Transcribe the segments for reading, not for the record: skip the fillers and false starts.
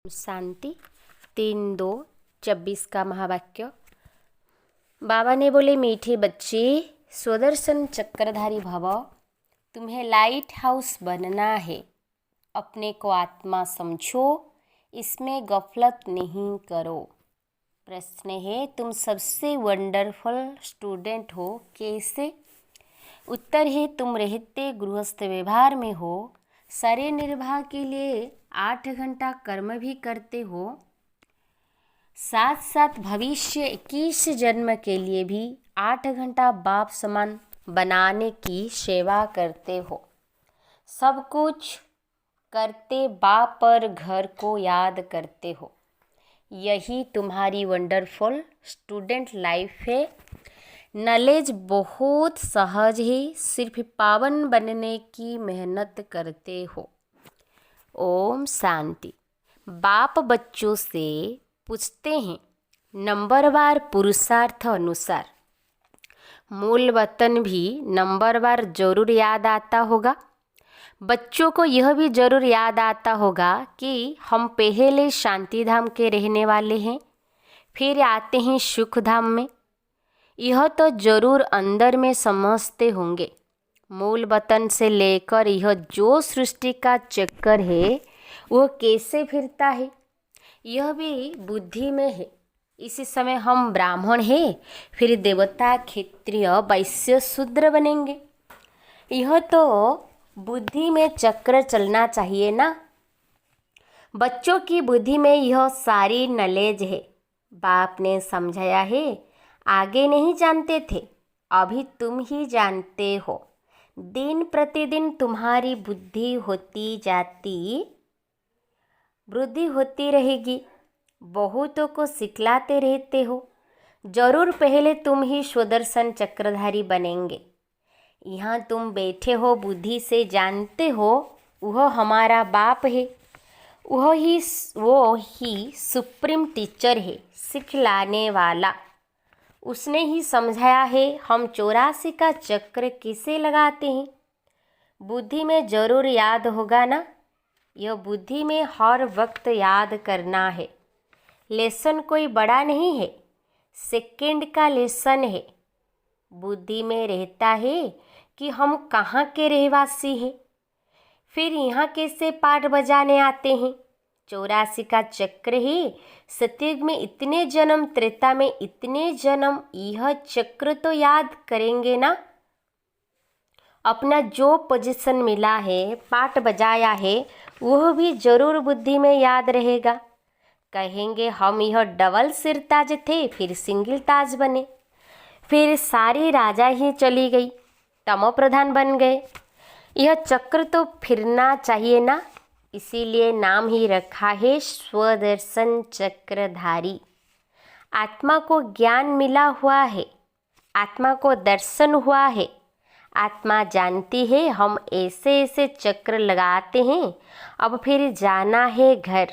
शांति 3-2-24 का महावाक्य। बाबा ने बोले, मीठे बच्चे स्वदर्शन चक्रधारी भव, तुम्हें लाइट हाउस बनना है। अपने को आत्मा समझो, इसमें गफलत नहीं करो। प्रश्न है, तुम सबसे वंडरफुल स्टूडेंट हो, कैसे? उत्तर है, तुम रहते गृहस्थ व्यवहार में हो, शरीर निर्वाह के लिए 8 घंटा कर्म भी करते हो, साथ साथ भविष्य 21 जन्म के लिए भी 8 घंटा बाप समान बनाने की सेवा करते हो। सब कुछ करते बाप और घर को याद करते हो। यही तुम्हारी वंडरफुल स्टूडेंट लाइफ है। नॉलेज बहुत सहज है, सिर्फ पावन बनने की मेहनत करते हो। ओम शांति। बाप बच्चों से पूछते हैं, नंबरवार पुरुषार्थ अनुसार मूल वतन भी नंबरवार जरूर याद आता होगा। बच्चों को यह भी जरूर याद आता होगा कि हम पहले शांति धाम के रहने वाले हैं, फिर आते हैं सुख धाम में। यह तो जरूर अंदर में समझते होंगे। मूल वतन से लेकर यह जो सृष्टि का चक्कर है वह कैसे फिरता है, यह भी बुद्धि में है। इसी समय हम ब्राह्मण हैं, फिर देवता, क्षत्रिय, वैश्य, शूद्र बनेंगे। यह तो बुद्धि में चक्र चलना चाहिए ना। बच्चों की बुद्धि में यह सारी नॉलेज है। बाप ने समझाया है, आगे नहीं जानते थे, अभी तुम ही जानते हो। दिन प्रतिदिन तुम्हारी बुद्धि होती जाती, वृद्धि होती रहेगी। बहुतों को सिखलाते रहते हो। जरूर पहले तुम ही स्वदर्शन चक्रधारी बनेंगे। यहाँ तुम बैठे हो, बुद्धि से जानते हो वह हमारा बाप है। वो ही सुप्रीम टीचर है, सिखलाने वाला। उसने ही समझाया है। हम 84 का चक्र किसे लगाते हैं? बुद्धि में जरूर याद होगा ना। यह बुद्धि में हर वक्त याद करना है। लेसन कोई बड़ा नहीं है, सेकंड का लेसन है। बुद्धि में रहता है कि हम कहाँ के रहवासी हैं, फिर यहाँ कैसे पाठ बजाने आते हैं। 84 का चक्र है। सतयुग में इतने जन्म, त्रेता में इतने जन्म, यह चक्र तो याद करेंगे ना। अपना जो पोजीशन मिला है, पाठ बजाया है, वह भी जरूर बुद्धि में याद रहेगा। कहेंगे हम यह डबल सिर ताज थे, फिर सिंगल ताज बने, फिर सारी राजा ही चली गई, तमो प्रधान बन गए। यह चक्र तो फिरना चाहिए ना। इसीलिए नाम ही रखा है स्वदर्शन चक्रधारी। आत्मा को ज्ञान मिला हुआ है, आत्मा को दर्शन हुआ है। आत्मा जानती है हम ऐसे ऐसे चक्र लगाते हैं, अब फिर जाना है घर।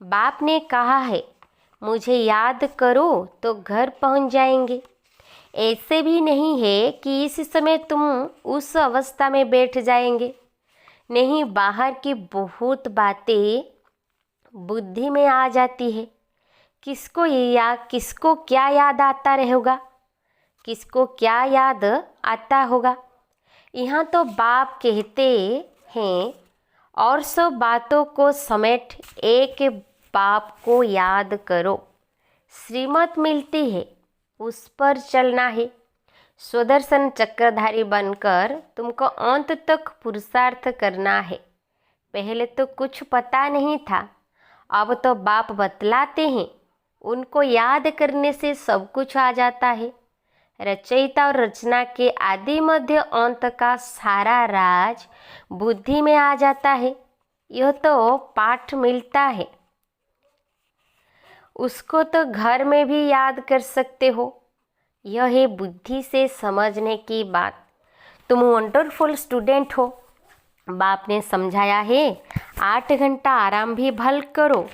बाप ने कहा है, मुझे याद करो तो घर पहुंच जाएंगे। ऐसे भी नहीं है कि इस समय तुम उस अवस्था में बैठ जाएंगे। नहीं, बाहर की बहुत बातें बुद्धि में आ जाती है। किसको क्या याद आता रहेगा, किसको क्या याद आता होगा। यहाँ तो बाप कहते हैं, और सब बातों को समेट एक बाप को याद करो। श्रीमत मिलती है, उस पर चलना है। स्वदर्शन चक्रधारी बनकर तुमको अंत तक पुरुषार्थ करना है। पहले तो कुछ पता नहीं था, अब तो बाप बतलाते हैं। उनको याद करने से सब कुछ आ जाता है। रचयिता और रचना के आदि मध्य अंत का सारा राज बुद्धि में आ जाता है। यह तो पाठ मिलता है, उसको तो घर में भी याद कर सकते हो। यह है बुद्धि से समझने की बात। तुम वंडरफुल स्टूडेंट हो। बाप ने समझाया है, 8 घंटा आराम भी भल करो,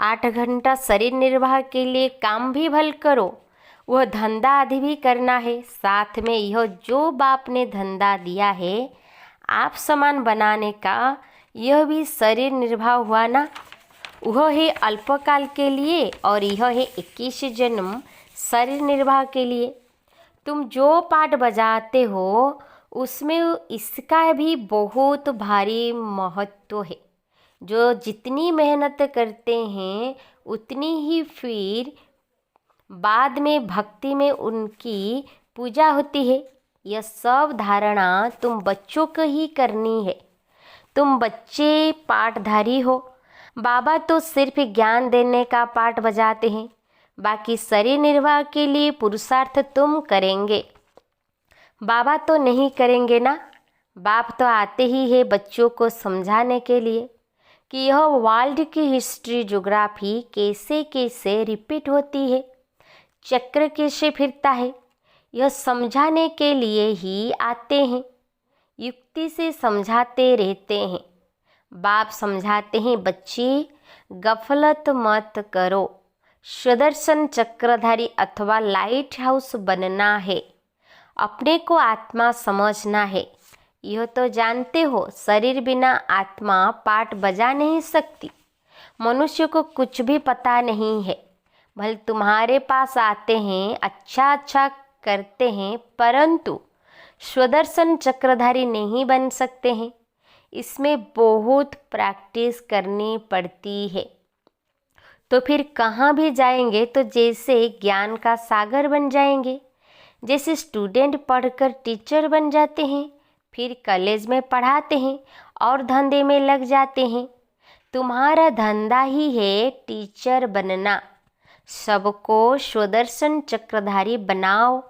8 घंटा शरीर निर्वाह के लिए काम भी भल करो। वह धंधा आदि भी करना है। साथ में यह जो बाप ने धंधा दिया है आप समान बनाने का, यह भी शरीर निर्वाह हुआ ना। वह है अल्पकाल के लिए और यह है 21 जन्म शरीर निर्वाह के लिए। तुम जो पाठ बजाते हो उसमें इसका भी बहुत भारी महत्व है। जो जितनी मेहनत करते हैं उतनी ही फिर बाद में भक्ति में उनकी पूजा होती है। यह सब धारणा तुम बच्चों को ही करनी है। तुम बच्चे पाठधारी हो। बाबा तो सिर्फ ज्ञान देने का पाठ बजाते हैं, बाकी शरीर निर्वाह के लिए पुरुषार्थ तुम करेंगे। बाबा तो नहीं करेंगे ना। बाप तो आते ही है बच्चों को समझाने के लिए कि यह वर्ल्ड की हिस्ट्री ज्योग्राफी कैसे कैसे रिपीट होती है, चक्र कैसे फिरता है, यह समझाने के लिए ही आते हैं। युक्ति से समझाते रहते हैं। बाप समझाते हैं, बच्चे गफलत मत करो। सुदर्शन चक्रधारी अथवा लाइट हाउस बनना है। अपने को आत्मा समझना है। यह तो जानते हो शरीर बिना आत्मा पाठ बजा नहीं सकती। मनुष्य को कुछ भी पता नहीं है। भले तुम्हारे पास आते हैं, अच्छा अच्छा करते हैं, परंतु सुदर्शन चक्रधारी नहीं बन सकते हैं। इसमें बहुत प्रैक्टिस करनी पड़ती है। तो फिर कहाँ भी जाएंगे तो जैसे ज्ञान का सागर बन जाएंगे। जैसे स्टूडेंट पढ़कर टीचर बन जाते हैं, फिर कॉलेज में पढ़ाते हैं और धंधे में लग जाते हैं। तुम्हारा धंधा ही है टीचर बनना। सबको सुदर्शन चक्रधारी बनाओ।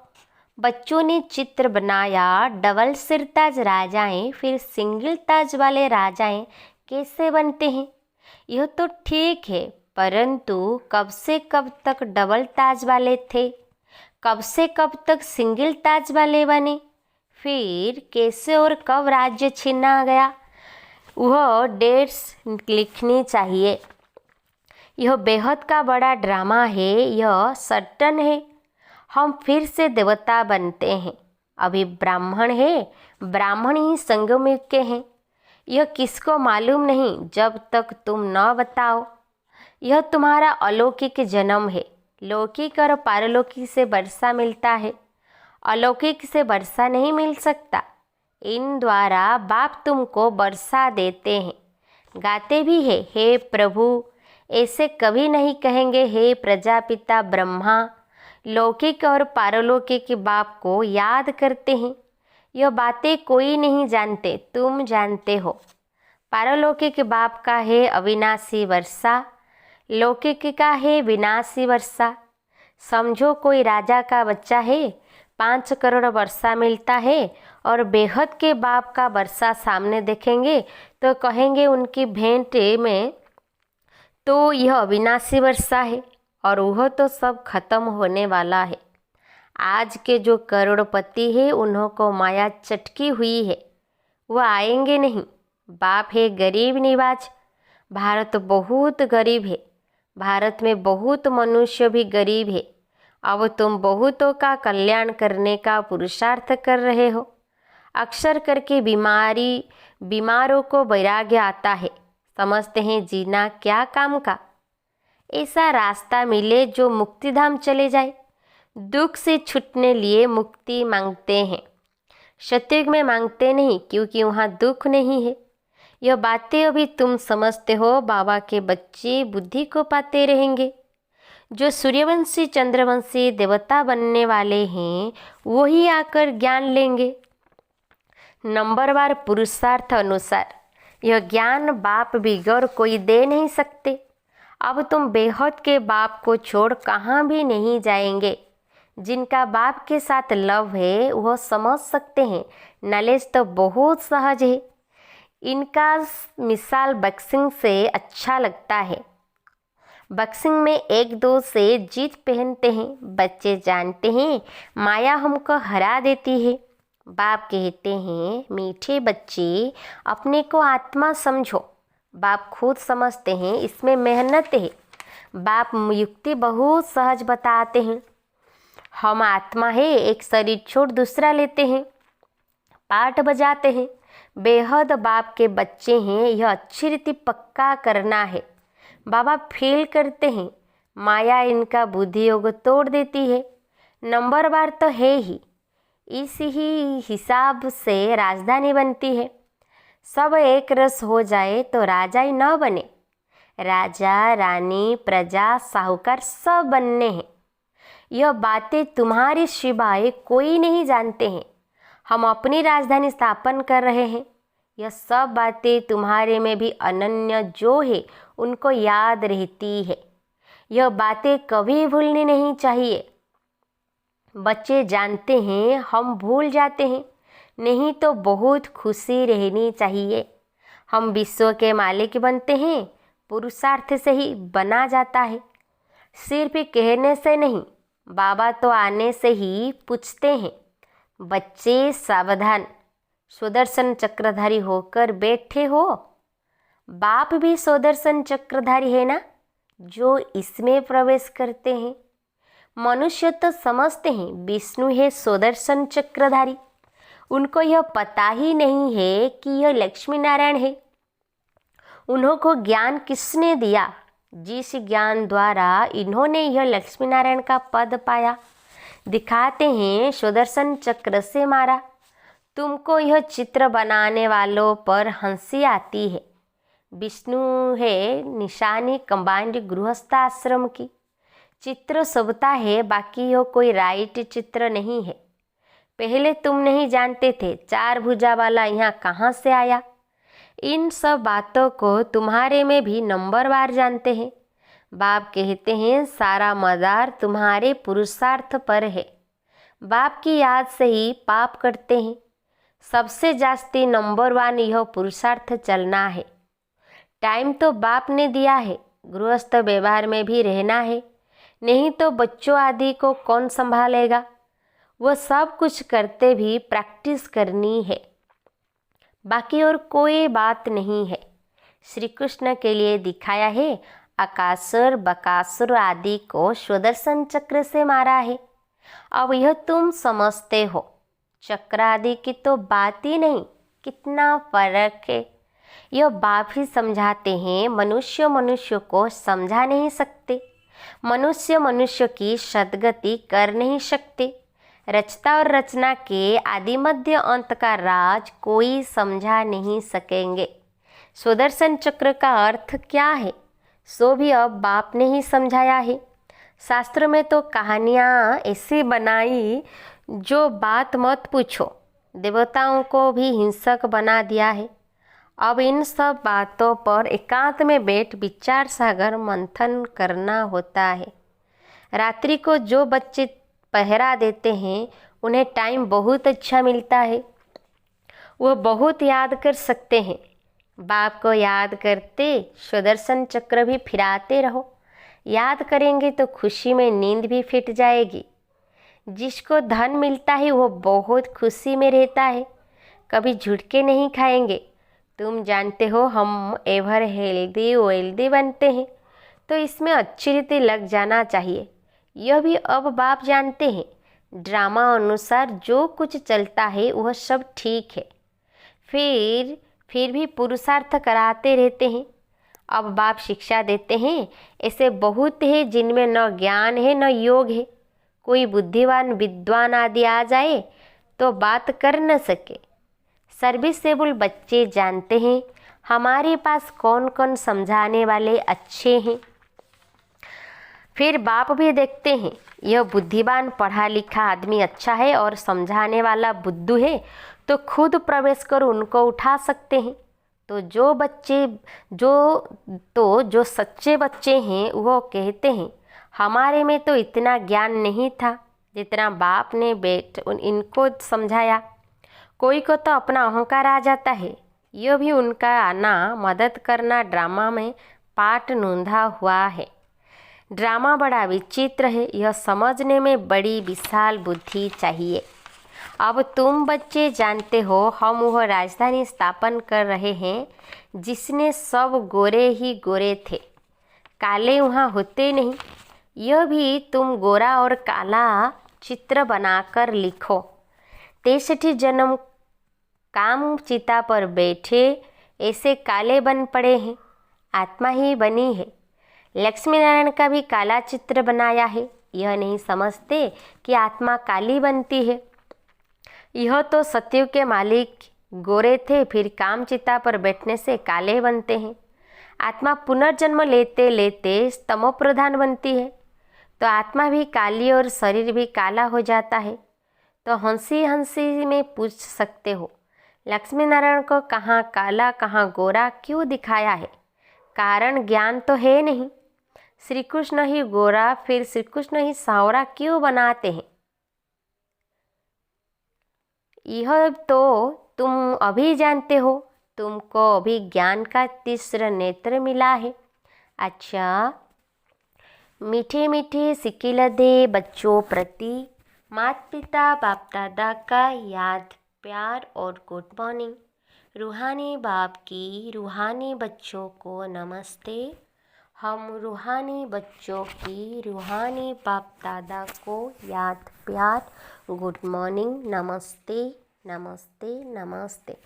बच्चों ने चित्र बनाया, डबल सिर ताज राजाएं, फिर सिंगल ताज वाले राजाएं कैसे बनते हैं। यह तो ठीक है, परंतु कब से कब तक डबल ताज वाले थे, कब से कब तक सिंगल ताज वाले बने, फिर कैसे और कब राज्य छीना गया, वह डेट्स लिखनी चाहिए। यह बेहद का बड़ा ड्रामा है। यह सर्टन है हम फिर से देवता बनते हैं। अभी ब्राह्मण है, ब्राह्मण ही संगम युग के हैं। यह किसको मालूम नहीं जब तक तुम न बताओ। यह तुम्हारा अलौकिक जन्म है। लौकिक और पारलौकिक से वर्षा मिलता है, अलौकिक से वर्षा नहीं मिल सकता। इन द्वारा बाप तुमको वर्षा देते हैं। गाते भी है, हे प्रभु। ऐसे कभी नहीं कहेंगे हे प्रजापिता ब्रह्मा। लौकिक और पारलौकिक बाप को याद करते हैं। यह बातें कोई नहीं जानते, तुम जानते हो। पारलौकिक बाप का है अविनाशी वर्षा, लौकिक का है विनाशी वर्षा। समझो कोई राजा का बच्चा है, 5 करोड़ वर्षा मिलता है, और बेहद के बाप का वर्षा सामने देखेंगे तो कहेंगे उनकी भेंट में तो यह अविनाशी वर्षा है और वह तो सब खत्म होने वाला है। आज के जो करोड़पति है उन्हों को माया चटकी हुई है, वह आएंगे नहीं। बाप है गरीब निवाज। भारत बहुत गरीब है। भारत में बहुत मनुष्य भी गरीब है। अब तुम बहुतों का कल्याण करने का पुरुषार्थ कर रहे हो। अक्सर करके बीमारों को वैराग्य आता है। समझते हैं जीना क्या काम का। ऐसा रास्ता मिले जो मुक्तिधाम चले जाए। दुख से छूटने लिए मुक्ति मांगते हैं, सतयुग में मांगते नहीं, क्योंकि वहाँ दुख नहीं है। यह बातें अभी तुम समझते हो। बाबा के बच्चे बुद्धि को पाते रहेंगे। जो सूर्यवंशी चंद्रवंशी देवता बनने वाले हैं वही आकर ज्ञान लेंगे, नंबरवार पुरुषार्थ अनुसार। यह ज्ञान बाप बिगड़ कोई दे नहीं सकते। अब तुम बेहद के बाप को छोड़ कहाँ भी नहीं जाएंगे। जिनका बाप के साथ लव है वह समझ सकते हैं। नॉलेज तो बहुत सहज है। इनका मिसाल बक्सिंग से अच्छा लगता है। बक्सिंग में 1-2 से जीत पहनते हैं। बच्चे जानते हैं माया हमको हरा देती है। बाप कहते हैं मीठे बच्चे अपने को आत्मा समझो। बाप खुद समझते हैं इसमें मेहनत है। बाप युक्ति बहुत सहज बताते हैं। हम आत्मा है, एक शरीर छोड़ दूसरा लेते हैं, पाठ बजाते हैं। बेहद बाप के बच्चे हैं, यह अच्छी रीति पक्का करना है। बाबा फेल करते हैं, माया इनका बुद्धि योग तोड़ देती है। नंबरवार तो है ही, इस ही हिसाब से राजधानी बनती है। सब एक रस हो जाए तो राजा ही न बने। राजा रानी प्रजा साहूकार सब बनने हैं। यह बातें तुम्हारे सिवाय कोई नहीं जानते हैं। हम अपनी राजधानी स्थापन कर रहे हैं। यह सब बातें तुम्हारे में भी अनन्य जो है उनको याद रहती है। यह बातें कभी भूलनी नहीं चाहिए। बच्चे जानते हैं, हम भूल जाते हैं, नहीं तो बहुत खुशी रहनी चाहिए। हम विश्व के मालिक बनते हैं, पुरुषार्थ से ही बना जाता है, सिर्फ कहने से नहीं। बाबा तो आने से ही पूछते हैं, बच्चे सावधान, सुदर्शन चक्रधारी होकर बैठे हो। बाप भी सुदर्शन चक्रधारी है ना, जो इसमें प्रवेश करते हैं। मनुष्य तो समझते हैं विष्णु है सुदर्शन चक्रधारी, उनको यह पता ही नहीं है कि यह लक्ष्मी नारायण है। उन्हों को ज्ञान किसने दिया? जिस ज्ञान द्वारा इन्होंने यह लक्ष्मी नारायण का पद पाया। दिखाते हैं सुदर्शन चक्र से मारा। तुमको यह चित्र बनाने वालों पर हंसी आती है। विष्णु है निशानी कंबाइंड गृहस्थ आश्रम की। चित्र सबता है, बाकी यह कोई राइट चित्र नहीं है। पहले तुम नहीं जानते थे 4 भुजा वाला यहाँ कहाँ से आया। इन सब बातों को तुम्हारे में भी नंबरवार जानते हैं। बाप कहते हैं सारा मदार तुम्हारे पुरुषार्थ पर है। बाप की याद से ही पाप करते हैं। सबसे जास्ती नंबर 1 यह पुरुषार्थ चलना है। टाइम तो बाप ने दिया है, गृहस्थ व्यवहार में भी रहना है, नहीं तो बच्चों आदि को कौन संभालेगा। वह सब कुछ करते भी प्रैक्टिस करनी है, बाकी और कोई बात नहीं है। श्री कृष्ण के लिए दिखाया है, अकासुर बकासुर आदि को सुदर्शन चक्र से मारा है। अब यह तुम समझते हो, चक्र आदि की तो बात ही नहीं, कितना फर्क है। यह बाप ही समझाते हैं। मनुष्य मनुष्य को समझा नहीं सकते, मनुष्य मनुष्य की सद्गति कर नहीं सकते। रचता और रचना के आदि मध्य अंत का राज कोई समझा नहीं सकेंगे। सुदर्शन चक्र का अर्थ क्या है, सो भी अब बाप ने ही समझाया है। शास्त्र में तो कहानियाँ ऐसी बनाई जो बात मत पूछो, देवताओं को भी हिंसक बना दिया है। अब इन सब बातों पर एकांत में बैठ विचार सागर मंथन करना होता है। रात्रि को जो बच्चे पहरा देते हैं उन्हें टाइम बहुत अच्छा मिलता है, वह बहुत याद कर सकते हैं। बाप को याद करते सुदर्शन चक्र भी फिराते रहो। याद करेंगे तो खुशी में नींद भी फिट जाएगी। जिसको धन मिलता है वो बहुत खुशी में रहता है, कभी झुटके नहीं खाएंगे। तुम जानते हो हम एवर हेल्दी वेल्दी बनते हैं, तो इसमें अच्छी रीति लग जाना चाहिए। यह भी अब बाप जानते हैं। ड्रामा अनुसार जो कुछ चलता है वह सब ठीक है, फिर भी पुरुषार्थ कराते रहते हैं। अब बाप शिक्षा देते हैं, ऐसे बहुत है जिनमें न ज्ञान है न योग है। कोई बुद्धिवान विद्वान आदि आ जाए तो बात कर न सके। सर्विसेबल बच्चे जानते हैं हमारे पास कौन कौन समझाने वाले अच्छे हैं। फिर बाप भी देखते हैं यह बुद्धिमान पढ़ा लिखा आदमी अच्छा है और समझाने वाला बुद्धू है, तो खुद प्रवेश कर उनको उठा सकते हैं। तो जो सच्चे बच्चे हैं वो कहते हैं हमारे में तो इतना ज्ञान नहीं था जितना बाप ने इनको समझाया। कोई को तो अपना अहंकार आ जाता है। यह भी उनका आना मदद करना ड्रामा में पाठ नोंधा हुआ है। ड्रामा बड़ा विचित्र है, यह समझने में बड़ी विशाल बुद्धि चाहिए। अब तुम बच्चे जानते हो हम वह राजधानी स्थापन कर रहे हैं जिसने सब गोरे ही गोरे थे, काले वहाँ होते नहीं। यह भी तुम गोरा और काला चित्र बनाकर लिखो। 63 जन्म काम चिता पर बैठे ऐसे काले बन पड़े हैं, आत्मा ही बनी है। लक्ष्मी नारायण का भी काला चित्र बनाया है। यह नहीं समझते कि आत्मा काली बनती है। यह तो सतयुग के मालिक गोरे थे, फिर कामचिता पर बैठने से काले बनते हैं। आत्मा पुनर्जन्म लेते लेते तमो प्रधान बनती है, तो आत्मा भी काली और शरीर भी काला हो जाता है। तो हंसी हंसी में पूछ सकते हो, लक्ष्मी नारायण को कहाँ काला कहाँ गोरा क्यों दिखाया है? कारण ज्ञान तो है नहीं। श्री कृष्ण ही गोरा, फिर श्री कृष्ण ही सांवरा क्यों बनाते हैं? यह तो तुम अभी जानते हो, तुमको अभी ज्ञान का तीसरा नेत्र मिला है। अच्छा, मीठे मीठे सिक्के दे बच्चों प्रति माता पिता बाप दादा का याद प्यार और गुड मॉर्निंग। रूहानी बाप की रूहानी बच्चों को नमस्ते। हम रूहानी बच्चों की रूहानी बाप दादा को याद प्यार गुड मॉर्निंग नमस्ते नमस्ते नमस्ते।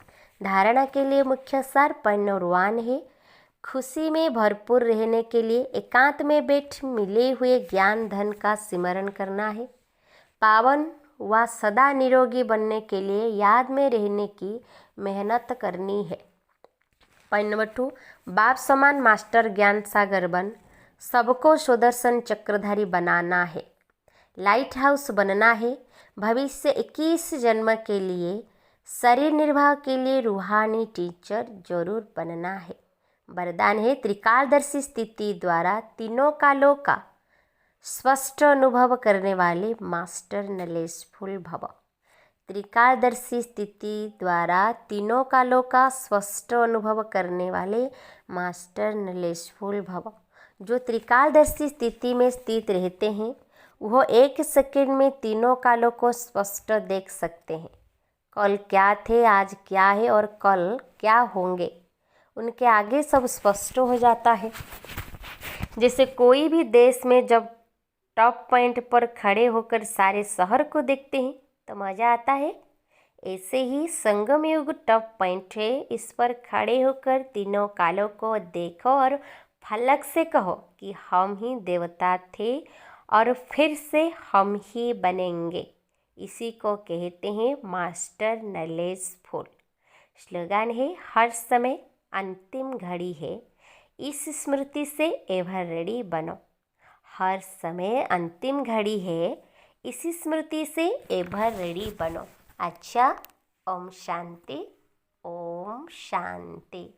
धारणा के लिए मुख्य सार पन्नवान है। खुशी में भरपूर रहने के लिए एकांत में बैठ मिले हुए ज्ञान धन का सिमरण करना है। पावन व सदा निरोगी बनने के लिए याद में रहने की मेहनत करनी है। पन्नवटू, बाप समान मास्टर ज्ञान सागर बन सबको सुदर्शन चक्रधारी बनाना है। लाइट हाउस बनना है। भविष्य 21 जन्म के लिए शरीर निर्वाह के लिए रूहानी टीचर जरूर बनना है। वरदान है, त्रिकालदर्शी स्थिति द्वारा तीनों कालों का स्पष्ट अनुभव करने वाले मास्टर नॉलेजफुल भव। त्रिकालदर्शी स्थिति द्वारा तीनों कालों का स्पष्ट अनुभव करने वाले मास्टर नॉलेजफुल भव। जो त्रिकालदर्शी स्थिति में स्थित रहते हैं वह 1 सेकंड में तीनों कालों को स्पष्ट देख सकते हैं। कल क्या थे, आज क्या है और कल क्या होंगे, उनके आगे सब स्पष्ट हो जाता है। जैसे कोई भी देश में जब टॉप पॉइंट पर खड़े होकर सारे शहर को देखते हैं तो मज़ा आता है, ऐसे ही संगम युग टॉप पॉइंट है। इस पर खड़े होकर तीनों कालों को देखो और फलक से कहो कि हम ही देवता थे और फिर से हम ही बनेंगे। इसी को कहते हैं मास्टर नॉलेजफुल। स्लोगन है, हर समय अंतिम घड़ी है, इस स्मृति से एवर रेडी बनो। हर समय अंतिम घड़ी है, इसी स्मृति से एवर रेडी बनो। अच्छा, ओम शांति ओम शांति।